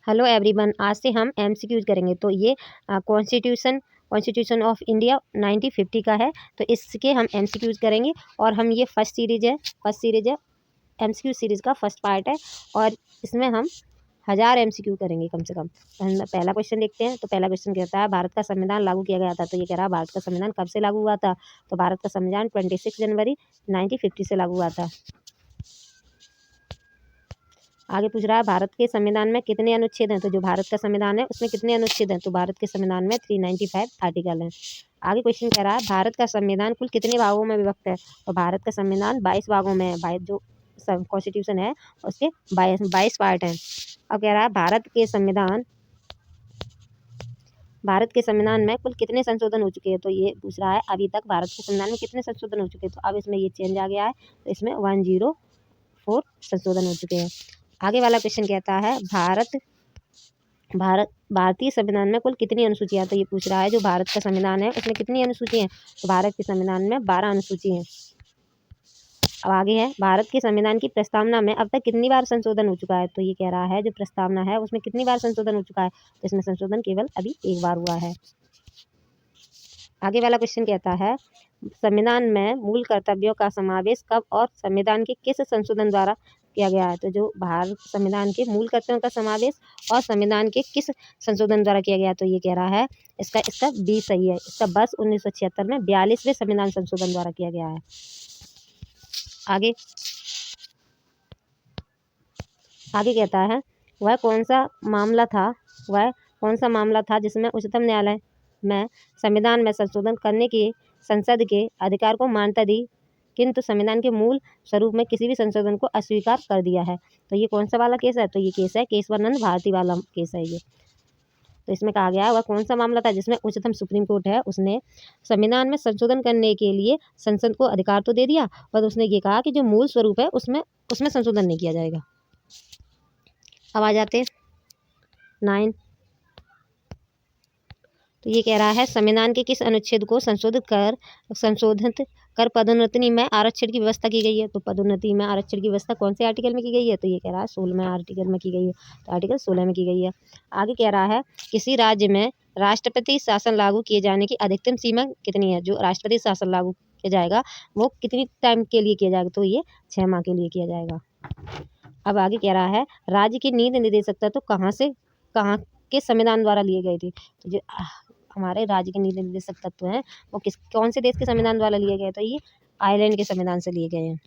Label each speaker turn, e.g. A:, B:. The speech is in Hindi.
A: हेलो एवरीवन, आज से हम एमसीक्यूज करेंगे। तो ये कॉन्स्टिट्यूशन ऑफ इंडिया 1950 का है। तो इसके हम एमसीक्यूज करेंगे और हम ये फर्स्ट सीरीज है एमसीक्यू सीरीज का फर्स्ट पार्ट है। और इसमें हम 1000 एमसीक्यू करेंगे कम से कम। तो हम पहला क्वेश्चन देखते हैं। तो पहला क्वेश्चन कहता है, भारत का संविधान लागू किया गया था। तो ये कह रहा है भारत का संविधान कब से लागू हुआ था। तो भारत का संविधान 26 जनवरी 1950 से लागू हुआ था। आगे पूछ रहा है, भारत के संविधान में कितने अनुच्छेद हैं। तो जो भारत का संविधान है उसमें कितने अनुच्छेद हैं। तो भारत के संविधान में 395 आर्टिकल हैं। आगे क्वेश्चन कह रहा है, भारत का संविधान कुल कितने भागों में विभक्त है। तो भारत का संविधान 22 भागों में है। जो कॉन्स्टिट्यूशन है उसके 22 पार्ट हैं। अब कह रहा है, भारत के संविधान में कुल कितने संशोधन हो चुके हैं। तो ये पूछ रहा है अभी तक भारत के संविधान में कितने संशोधन हो चुके हैं। तो अब इसमें ये चेंज आ गया है। तो इसमें 104 संशोधन हो चुके हैं। आगे वाला क्वेश्चन कहता है, भारतीय संविधान में कुल कितनी अनुसूचियां। तो ये पूछ रहा है जो भारत का संविधान है उसमें कितनी अनुसूची हैं। तो भारत के संविधान में 12 अनुसूची हैं। अब आगे है, भारत के संविधान की प्रस्तावना में अब तक कितनी बार संशोधन हो चुका है। तो ये कह रहा है जो प्रस्तावना है उसमें कितनी बार संशोधन हो चुका है। तो इसमें संशोधन केवल अभी एक बार हुआ है। आगे वाला क्वेश्चन कहता है, संविधान में मूल कर्तव्यों का समावेश कब और संविधान के किस संशोधन द्वारा किया गया है। तो जो भारत संविधान के मूल कर्तव्यों का समावेश और संविधान के किस संशोधन द्वारा किया गया। तो ये कह रहा है इसका बी सही है। इसका बस 1976 में 42वें संविधान संशोधन द्वारा किया गया है। आगे कहता है, वह कौन सा मामला था जिसमें उच्चतम न्यायालय में संविधान में संशोधन करने की संसद के अधिकार को मान्यता दी, किंतु संविधान के मूल स्वरूप में किसी भी संशोधन को अस्वीकार कर दिया है। तो ये कौन सा वाला केस है। तो ये केस है केशवानंद भारती वाला केस है ये। तो इसमें कहा गया है वह कौन सा मामला था जिसमें उच्चतम सुप्रीम कोर्ट है उसने संविधान में संशोधन करने के लिए संसद को अधिकार तो दे दिया, पर उसने ये कहा कि जो मूल स्वरूप है उसमें संशोधन नहीं किया जाएगा। अब आ जाते 9। तो ये कह रहा है, संविधान के किस अनुच्छेद को संशोधित कर पदोन्नति में आरक्षण की व्यवस्था की गई है। तो पदोन्नति में आरक्षण की व्यवस्था कौन से आर्टिकल में की गई है। तो ये कह रहा है 16वें आर्टिकल में की गई है। तो आर्टिकल 16 में की गई है। आगे कह रहा है, किसी राज्य में राष्ट्रपति शासन लागू किए जाने की अधिकतम सीमा कितनी है। जो राष्ट्रपति शासन लागू किया जाएगा वो कितनी टाइम के लिए किया जाएगा। तो ये 6 माह के लिए किया जाएगा। अब आगे कह रहा है, राज्य की नीति निर्देशकता तो कहाँ के संविधान द्वारा लिए गए थे। तो जो हमारे राज्य के नीति निर्देशक तत्व हैं वो कौन से देश के संविधान द्वारा लिए गए। तो ये आयरलैंड के संविधान से लिए गए हैं।